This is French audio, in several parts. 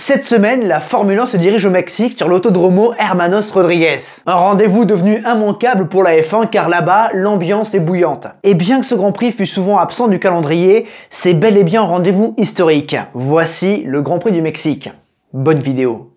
Cette semaine, la Formule 1 se dirige au Mexique sur l'Autódromo Hermanos Rodríguez. Un rendez-vous devenu immanquable pour la F1 car là-bas, l'ambiance est bouillante. Et bien que ce Grand Prix fût souvent absent du calendrier, c'est bel et bien un rendez-vous historique. Voici le Grand Prix du Mexique. Bonne vidéo.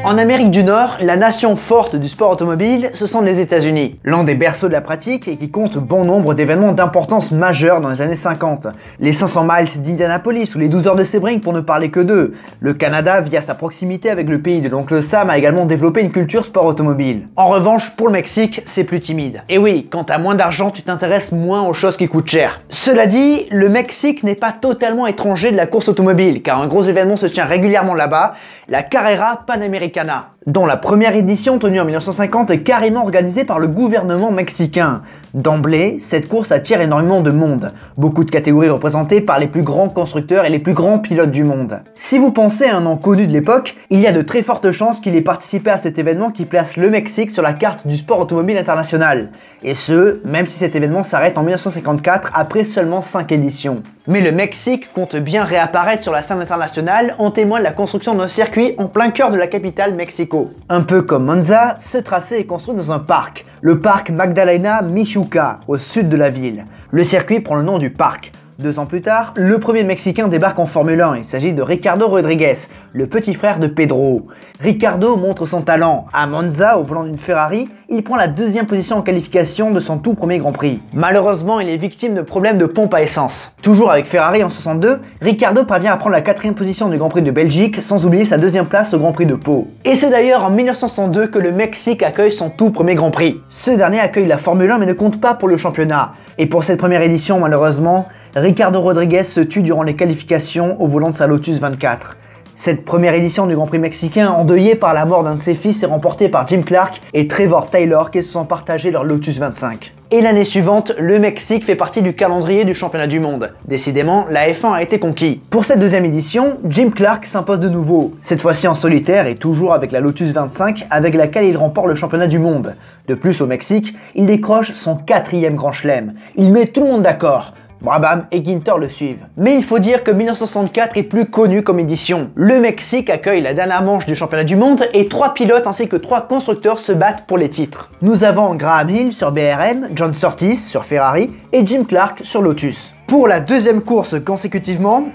En Amérique du Nord, la nation forte du sport automobile, ce sont les États-Unis. L'un des berceaux de la pratique et qui compte bon nombre d'événements d'importance majeure dans les années 50. Les 500 miles d'Indianapolis ou les 12 heures de Sebring pour ne parler que d'eux. Le Canada, via sa proximité avec le pays de l'oncle Sam, a également développé une culture sport automobile. En revanche, pour le Mexique, c'est plus timide. Et oui, quand t'as moins d'argent, tu t'intéresses moins aux choses qui coûtent cher. Cela dit, le Mexique n'est pas totalement étranger de la course automobile, car un gros événement se tient régulièrement là-bas, la Carrera Panamericana, dont la première édition, tenue en 1950, est carrément organisée par le gouvernement mexicain. D'emblée, cette course attire énormément de monde, beaucoup de catégories représentées par les plus grands constructeurs et les plus grands pilotes du monde. Si vous pensez à un nom connu de l'époque, il y a de très fortes chances qu'il ait participé à cet événement qui place le Mexique sur la carte du sport automobile international. Et ce, même si cet événement s'arrête en 1954 après seulement 5 éditions. Mais le Mexique compte bien réapparaître sur la scène internationale, en témoigne la construction d'un circuit en plein cœur de la capitale Mexico. Un peu comme Monza, ce tracé est construit dans un parc, le parc Magdalena Michuca, au sud de la ville. Le circuit prend le nom du parc. 2 ans plus tard, le premier Mexicain débarque en Formule 1, il s'agit de Ricardo Rodríguez, le petit frère de Pedro. Ricardo montre son talent. À Monza, au volant d'une Ferrari, il prend la 2e position en qualification de son tout premier Grand Prix. Malheureusement, il est victime de problèmes de pompe à essence. Toujours avec Ferrari en 62, Ricardo parvient à prendre la 4e position du Grand Prix de Belgique, sans oublier sa 2e place au Grand Prix de Pau. Et c'est d'ailleurs en 1962 que le Mexique accueille son tout premier Grand Prix. Ce dernier accueille la Formule 1 mais ne compte pas pour le championnat. Et pour cette première édition, malheureusement, Ricardo Rodríguez se tue durant les qualifications au volant de sa Lotus 24. Cette première édition du Grand Prix mexicain, endeuillée par la mort d'un de ses fils, est remportée par Jim Clark et Trevor Taylor qui se sont partagés leur Lotus 25. Et l'année suivante, le Mexique fait partie du calendrier du championnat du monde. Décidément, la F1 a été conquis. Pour cette 2e édition, Jim Clark s'impose de nouveau, cette fois-ci en solitaire et toujours avec la Lotus 25 avec laquelle il remporte le championnat du monde. De plus, au Mexique, il décroche son 4e Grand Chelem. Il met tout le monde d'accord. Brabham et Ginter le suivent. Mais il faut dire que 1964 est plus connu comme édition. Le Mexique accueille la dernière manche du championnat du monde et 3 pilotes ainsi que 3 constructeurs se battent pour les titres. Nous avons Graham Hill sur BRM, John Surtees sur Ferrari et Jim Clark sur Lotus. Pour la 2e course consécutivement,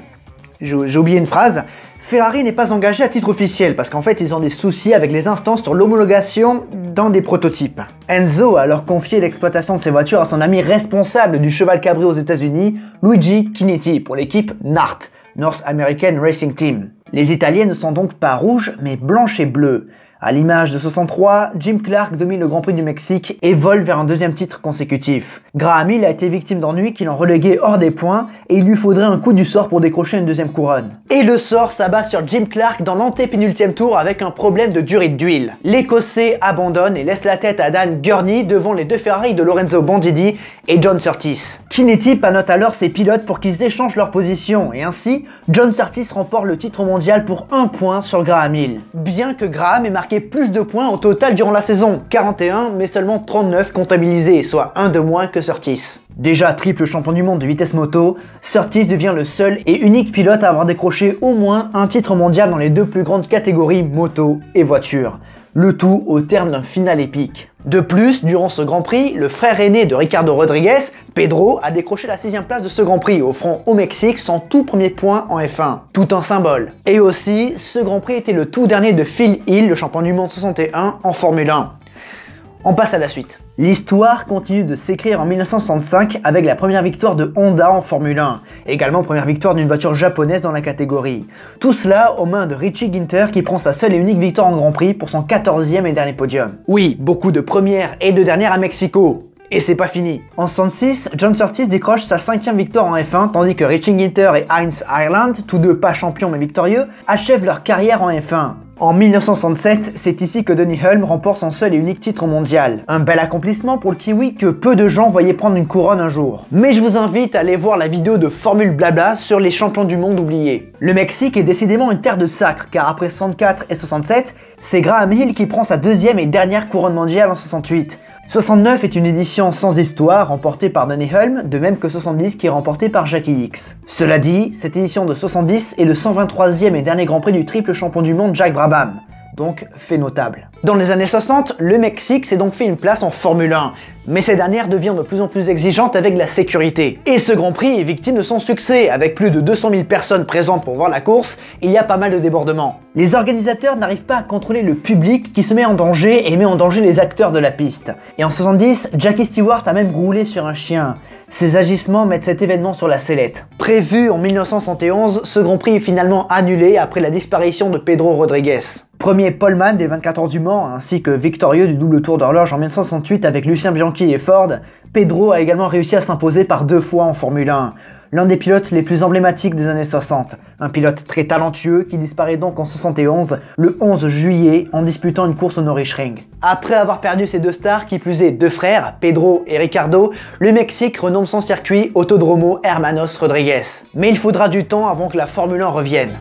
j'ai oublié une phrase, Ferrari n'est pas engagé à titre officiel parce qu'en fait ils ont des soucis avec les instances sur l'homologation dans des prototypes. Enzo a alors confié l'exploitation de ses voitures à son ami responsable du cheval cabré aux États-Unis, Luigi Chinetti, pour l'équipe NART, North American Racing Team. Les Italiennes ne sont donc pas rouges mais blanches et bleues. À l'image de 63, Jim Clark domine le Grand Prix du Mexique et vole vers un 2e titre consécutif. Graham Hill a été victime d'ennuis qui l'ont relégué hors des points et il lui faudrait un coup du sort pour décrocher une 2e couronne. Et le sort s'abat sur Jim Clark dans l'antépénultième tour avec un problème de durée d'huile. L'Écossais abandonne et laisse la tête à Dan Gurney devant les 2 Ferrari de Lorenzo Bandini et John Surtees. Chinetti panote alors ses pilotes pour qu'ils échangent leur position et ainsi, John Surtees remporte le titre mondial pour 1 point sur Graham Hill. Bien que Graham ait marqué plus de points au total durant la saison, 41 mais seulement 39 comptabilisés, soit 1 de moins que Surtees. Déjà triple champion du monde de vitesse moto, Surtees devient le seul et unique pilote à avoir décroché au moins un titre mondial dans les 2 plus grandes catégories moto et voiture. Le tout au terme d'un final épique. De plus, durant ce Grand Prix, le frère aîné de Ricardo Rodríguez, Pedro, a décroché la 6e place de ce Grand Prix, offrant au Mexique son tout premier point en F1. Tout un symbole. Et aussi, ce Grand Prix était le tout dernier de Phil Hill, le champion du monde 61 en Formule 1. On passe à la suite. L'histoire continue de s'écrire en 1965 avec la première victoire de Honda en Formule 1, également première victoire d'une voiture japonaise dans la catégorie. Tout cela aux mains de Richie Ginter qui prend sa seule et unique victoire en Grand Prix pour son 14e et dernier podium. Oui, beaucoup de premières et de dernières à Mexico. Et c'est pas fini. En 66, John Surtees décroche sa 5e victoire en F1, tandis que Richie Ginter et Heinz Ireland, tous deux pas champions mais victorieux, achèvent leur carrière en F1. En 1967, c'est ici que Denny Hulme remporte son seul et unique titre mondial. Un bel accomplissement pour le Kiwi que peu de gens voyaient prendre une couronne un jour. Mais je vous invite à aller voir la vidéo de Formule Blabla sur les champions du monde oubliés. Le Mexique est décidément une terre de sacre, car après 64 et 67, c'est Graham Hill qui prend sa 2e et dernière couronne mondiale en 68. 69 est une édition sans histoire remportée par Denny Hulme, de même que 70 qui est remportée par Jackie Hicks. Cela dit, cette édition de 70 est le 123e et dernier Grand Prix du triple champion du monde Jack Brabham. Donc, fait notable. Dans les années 60, le Mexique s'est donc fait une place en Formule 1, mais cette dernière devient de plus en plus exigeante avec la sécurité. Et ce Grand Prix est victime de son succès, avec plus de 200 000 personnes présentes pour voir la course, il y a pas mal de débordements. Les organisateurs n'arrivent pas à contrôler le public qui se met en danger et met en danger les acteurs de la piste. Et en 70, Jackie Stewart a même roulé sur un chien. Ces agissements mettent cet événement sur la sellette. Prévu en 1971, ce Grand Prix est finalement annulé après la disparition de Pedro Rodriguez. Premier poleman des 24 heures du Mans, ainsi que victorieux du double tour d'horloge en 1968 avec Lucien Bianchi et Ford, Pedro a également réussi à s'imposer par 2 fois en Formule 1. L'un des pilotes les plus emblématiques des années 60. Un pilote très talentueux qui disparaît donc en 71, le 11 juillet, en disputant une course au Nürburgring. Après avoir perdu ses 2 stars, qui plus est 2 frères, Pedro et Ricardo, le Mexique renomme son circuit Autódromo Hermanos Rodríguez. Mais il faudra du temps avant que la Formule 1 revienne.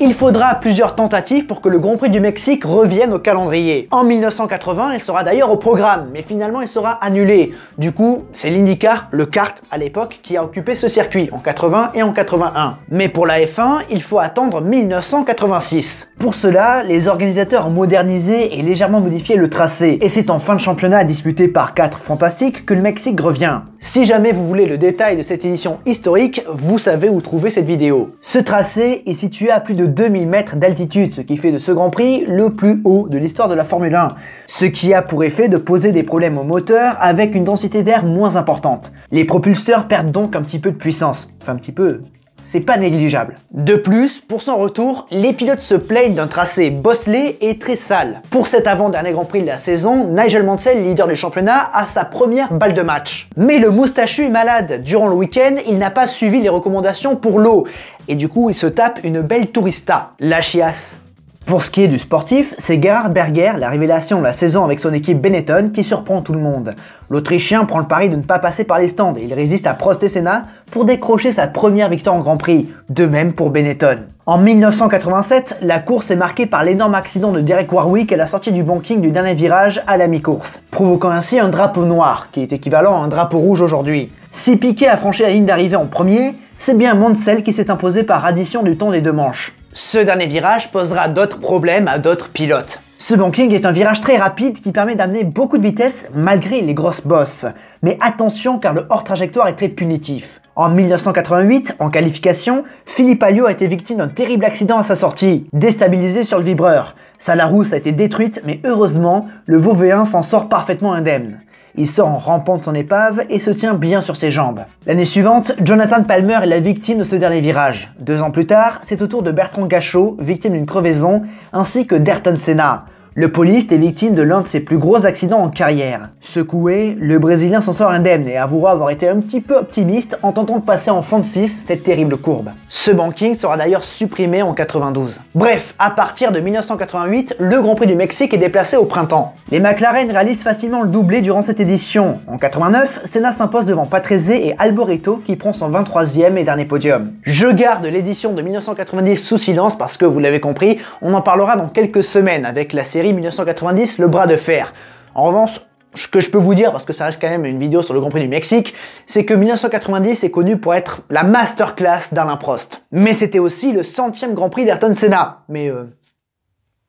Il faudra plusieurs tentatives pour que le Grand Prix du Mexique revienne au calendrier. En 1980, il sera d'ailleurs au programme, mais finalement il sera annulé. Du coup, c'est l'IndyCar, le kart à l'époque, qui a occupé ce circuit en 80 et en 81. Mais pour la F1, il faut attendre 1986. Pour cela, les organisateurs ont modernisé et légèrement modifié le tracé, et c'est en fin de championnat disputé par 4 fantastiques que le Mexique revient. Si jamais vous voulez le détail de cette édition historique, vous savez où trouver cette vidéo. Ce tracé est situé à plus de 2000 mètres d'altitude, ce qui fait de ce Grand Prix le plus haut de l'histoire de la Formule 1. Ce qui a pour effet de poser des problèmes au moteur avec une densité d'air moins importante. Les propulseurs perdent donc un petit peu de puissance. Enfin un petit peu... c'est pas négligeable. De plus, pour son retour, les pilotes se plaignent d'un tracé bosselé et très sale. Pour cet avant-dernier Grand Prix de la saison, Nigel Mansell, leader du championnat, a sa première balle de match. Mais le moustachu est malade. Durant le week-end, il n'a pas suivi les recommandations pour l'eau. Et du coup, il se tape une belle tourista, la chiasse. Pour ce qui est du sportif, c'est Gerhard Berger, la révélation de la saison avec son équipe Benetton, qui surprend tout le monde. L'Autrichien prend le pari de ne pas passer par les stands et il résiste à Prost et Senna pour décrocher sa première victoire en Grand Prix, de même pour Benetton. En 1987, la course est marquée par l'énorme accident de Derek Warwick à la sortie du banking du dernier virage à la mi-course, provoquant ainsi un drapeau noir, qui est équivalent à un drapeau rouge aujourd'hui. Si Piquet a franchi la ligne d'arrivée en premier, c'est bien Mansell qui s'est imposé par addition du temps des 2 manches. Ce dernier virage posera d'autres problèmes à d'autres pilotes. Ce banking est un virage très rapide qui permet d'amener beaucoup de vitesse malgré les grosses bosses. Mais attention car le hors-trajectoire est très punitif. En 1988, en qualification, Philippe Alliot a été victime d'un terrible accident à sa sortie, déstabilisé sur le vibreur. Sa Larousse a été détruite mais heureusement, le Vauvéen s'en sort parfaitement indemne. Il sort en rampant de son épave et se tient bien sur ses jambes. L'année suivante, Jonathan Palmer est la victime de ce dernier virage. 2 ans plus tard, c'est au tour de Bertrand Gachot, victime d'une crevaison, ainsi que d'Ayrton Senna. Le poliste est victime de l'un de ses plus gros accidents en carrière. Secoué, le Brésilien s'en sort indemne et avouera avoir été un petit peu optimiste en tentant de passer en fond de 6 cette terrible courbe. Ce banking sera d'ailleurs supprimé en 92. Bref, à partir de 1988, le Grand Prix du Mexique est déplacé au printemps. Les McLaren réalisent facilement le doublé durant cette édition. En 89, Senna s'impose devant Patrese et Alboreto qui prend son 23e et dernier podium. Je garde l'édition de 1990 sous silence parce que, vous l'avez compris, on en parlera dans quelques semaines avec la série 1990 Le Bras de Fer. En revanche, ce que je peux vous dire, parce que ça reste quand même une vidéo sur le Grand Prix du Mexique, c'est que 1990 est connu pour être la masterclass d'Alain Prost. Mais c'était aussi le 100e Grand Prix d'Ayrton Senna.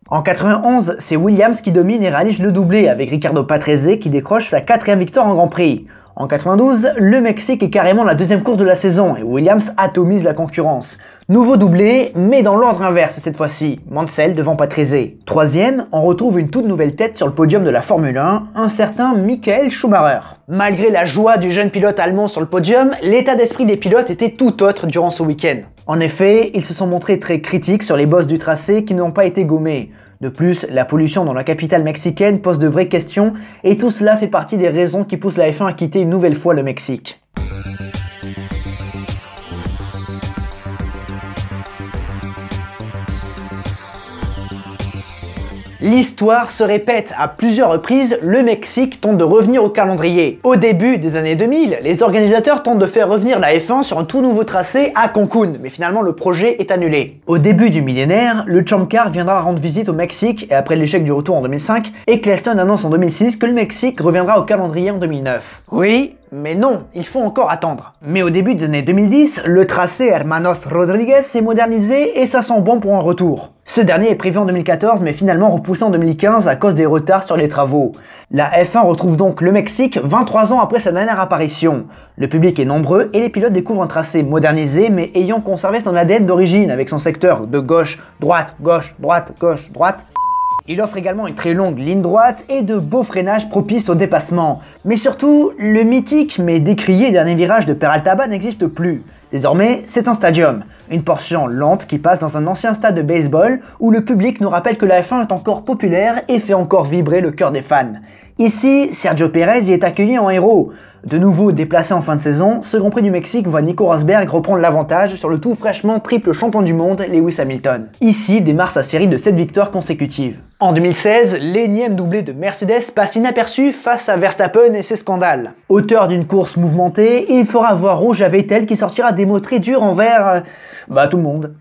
En 91, c'est Williams qui domine et réalise le doublé avec Riccardo Patrese qui décroche sa 4e victoire en Grand Prix. En 92, le Mexique est carrément la deuxième course de la saison et Williams atomise la concurrence. Nouveau doublé, mais dans l'ordre inverse cette fois-ci, Mansell devant Patrese. Troisième, on retrouve une toute nouvelle tête sur le podium de la Formule 1, un certain Michael Schumacher. Malgré la joie du jeune pilote allemand sur le podium, l'état d'esprit des pilotes était tout autre durant ce week-end. En effet, ils se sont montrés très critiques sur les bosses du tracé qui n'ont pas été gommés. De plus, la pollution dans la capitale mexicaine pose de vraies questions et tout cela fait partie des raisons qui poussent la F1 à quitter une nouvelle fois le Mexique. L'histoire se répète, à plusieurs reprises, le Mexique tente de revenir au calendrier. Au début des années 2000, les organisateurs tentent de faire revenir la F1 sur un tout nouveau tracé à Cancun, mais finalement le projet est annulé. Au début du millénaire, le Champ Car viendra rendre visite au Mexique et après l'échec du retour en 2005, Eccleston annonce en 2006 que le Mexique reviendra au calendrier en 2009. Oui, mais non, il faut encore attendre. Mais au début des années 2010, le tracé Hermanos Rodriguez s'est modernisé et ça sent bon pour un retour. Ce dernier est prévu en 2014 mais finalement repoussé en 2015 à cause des retards sur les travaux. La F1 retrouve donc le Mexique 23 ans après sa dernière apparition. Le public est nombreux et les pilotes découvrent un tracé modernisé mais ayant conservé son ADN d'origine avec son secteur de gauche, droite, gauche, droite, gauche, droite. Il offre également une très longue ligne droite et de beaux freinages propices au dépassement. Mais surtout, le mythique mais décrié dernier virage de Peraltaba n'existe plus. Désormais, c'est un stadium, une portion lente qui passe dans un ancien stade de baseball où le public nous rappelle que la F1 est encore populaire et fait encore vibrer le cœur des fans. Ici, Sergio Pérez y est accueilli en héros. De nouveau déplacé en fin de saison, ce Grand Prix du Mexique voit Nico Rosberg reprendre l'avantage sur le tout fraîchement triple champion du monde Lewis Hamilton. Ici démarre sa série de 7 victoires consécutives. En 2016, l'énième doublé de Mercedes passe inaperçu face à Verstappen et ses scandales. Auteur d'une course mouvementée, il fera voir rouge à Vettel qui sortira des mots très durs envers tout le monde.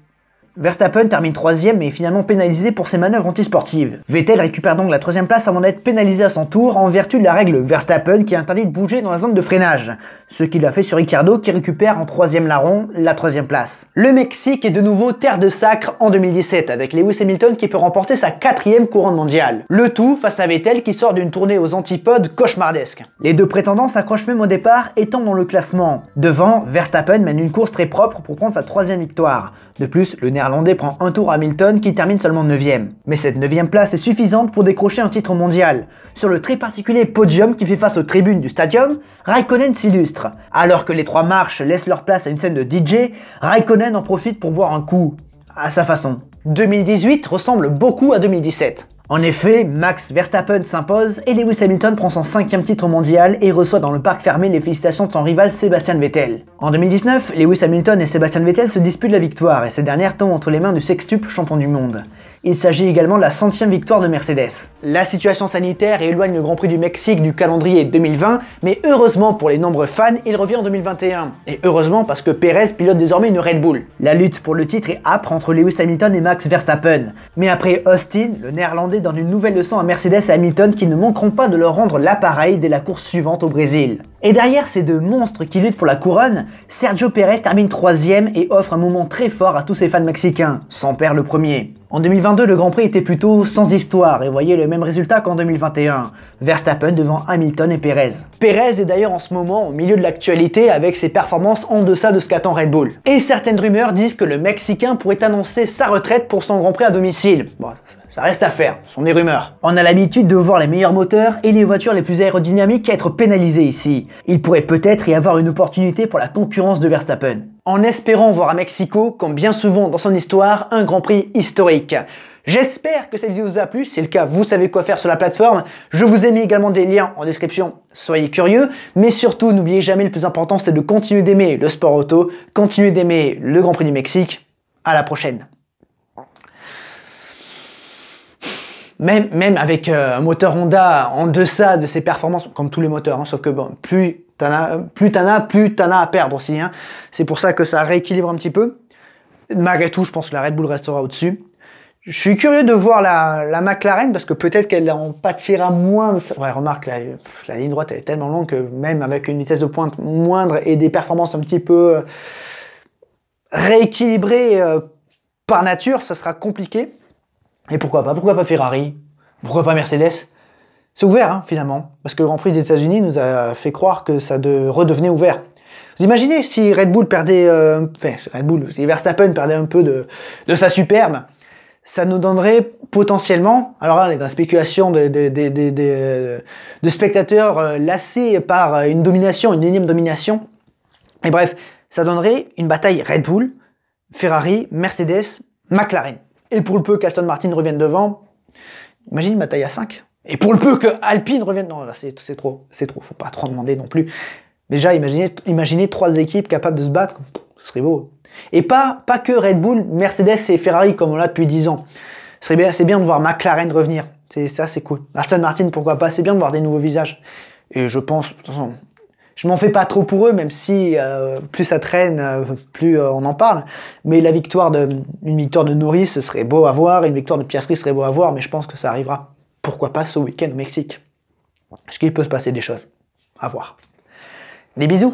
Verstappen termine 3ème mais est finalement pénalisé pour ses manœuvres antisportives. Vettel récupère donc la 3ème place avant d'être pénalisé à son tour en vertu de la règle Verstappen qui interdit de bouger dans la zone de freinage. Ce qu'il a fait sur Ricciardo qui récupère en 3ème larron la 3ème place. Le Mexique est de nouveau terre de sacre en 2017 avec Lewis Hamilton qui peut remporter sa 4ème couronne mondiale. Le tout face à Vettel qui sort d'une tournée aux antipodes cauchemardesque. Les deux prétendants s'accrochent même au départ étant dans le classement. Devant, Verstappen mène une course très propre pour prendre sa 3ème victoire. De plus, le néerlandais prend un tour à Hamilton qui termine seulement 9ème. Mais cette 9ème place est suffisante pour décrocher un titre mondial. Sur le très particulier podium qui fait face aux tribunes du stadium, Raikkonen s'illustre. Alors que les trois marches laissent leur place à une scène de DJ, Raikkonen en profite pour boire un coup. À sa façon. 2018 ressemble beaucoup à 2017. En effet, Max Verstappen s'impose et Lewis Hamilton prend son 5ème titre mondial et reçoit dans le parc fermé les félicitations de son rival Sebastian Vettel. En 2019, Lewis Hamilton et Sebastian Vettel se disputent la victoire et cette dernière tombe entre les mains du sextuple champion du monde. Il s'agit également de la 100ème victoire de Mercedes. La situation sanitaire éloigne le Grand Prix du Mexique du calendrier 2020, mais heureusement pour les nombreux fans, il revient en 2021. Et heureusement parce que Pérez pilote désormais une Red Bull. La lutte pour le titre est âpre entre Lewis Hamilton et Max Verstappen. Mais après Austin, le néerlandais donne une nouvelle leçon à Mercedes et Hamilton qui ne manqueront pas de leur rendre l'appareil dès la course suivante au Brésil. Et derrière ces deux monstres qui luttent pour la couronne, Sergio Pérez termine 3ème et offre un moment très fort à tous ses fans mexicains, son père le premier. En 2022, le Grand Prix était plutôt sans histoire et voyait le même résultat qu'en 2021. Verstappen devant Hamilton et Pérez. Pérez est d'ailleurs en ce moment au milieu de l'actualité avec ses performances en deçà de ce qu'attend Red Bull. Et certaines rumeurs disent que le Mexicain pourrait annoncer sa retraite pour son Grand Prix à domicile. Bon, ça reste à faire, ce sont des rumeurs. On a l'habitude de voir les meilleurs moteurs et les voitures les plus aérodynamiques être pénalisées ici. Il pourrait peut-être y avoir une opportunité pour la concurrence de Verstappen. En espérant voir à Mexico, comme bien souvent dans son histoire, un Grand Prix historique. J'espère que cette vidéo vous a plu, si c'est le cas, vous savez quoi faire sur la plateforme. Je vous ai mis également des liens en description, soyez curieux, mais surtout n'oubliez jamais le plus important, c'est de continuer d'aimer le sport auto, continuer d'aimer le Grand Prix du Mexique. À la prochaine. Même avec un moteur Honda en deçà de ses performances, comme tous les moteurs, hein, sauf que bon, plus t'en as à perdre aussi. Hein. C'est pour ça que ça rééquilibre un petit peu. Malgré tout, je pense que la Red Bull restera au-dessus. Je suis curieux de voir la McLaren, parce que peut-être qu'elle en pâtira moins. Ouais, remarque, la ligne droite elle est tellement longue que même avec une vitesse de pointe moindre et des performances un petit peu rééquilibrées par nature, ça sera compliqué. Et pourquoi pas Ferrari? Pourquoi pas Mercedes? C'est ouvert, hein, finalement, parce que le Grand Prix des États-Unis nous a fait croire que ça redevenait ouvert. Vous imaginez si Red Bull perdait, si Verstappen perdait un peu de sa superbe, ça nous donnerait potentiellement, alors là on est dans la spéculation de spectateurs lassés par une domination, une énième domination, et bref, ça donnerait une bataille Red Bull, Ferrari, Mercedes, McLaren. Et pour le peu qu'Aston Martin revienne devant, imagine une bataille à 5. Et pour le peu que Alpine revienne, non là c'est trop, faut pas trop demander non plus. Déjà, imaginez 3 équipes capables de se battre, ce serait beau. Et pas que Red Bull, Mercedes et Ferrari comme on l'a depuis 10 ans. C'est bien de voir McLaren revenir. Ça, c'est cool. Aston Martin, pourquoi pas. C'est bien de voir des nouveaux visages. Et je pense, de toute façon, je m'en fais pas trop pour eux, même si plus ça traîne, plus on en parle. Mais une victoire de Norris, ce serait beau à voir. Une victoire de Piastri serait beau à voir, mais je pense que ça arrivera. Pourquoi pas ce week-end au Mexique? Est-ce qu'il peut se passer des choses? À voir. Des bisous.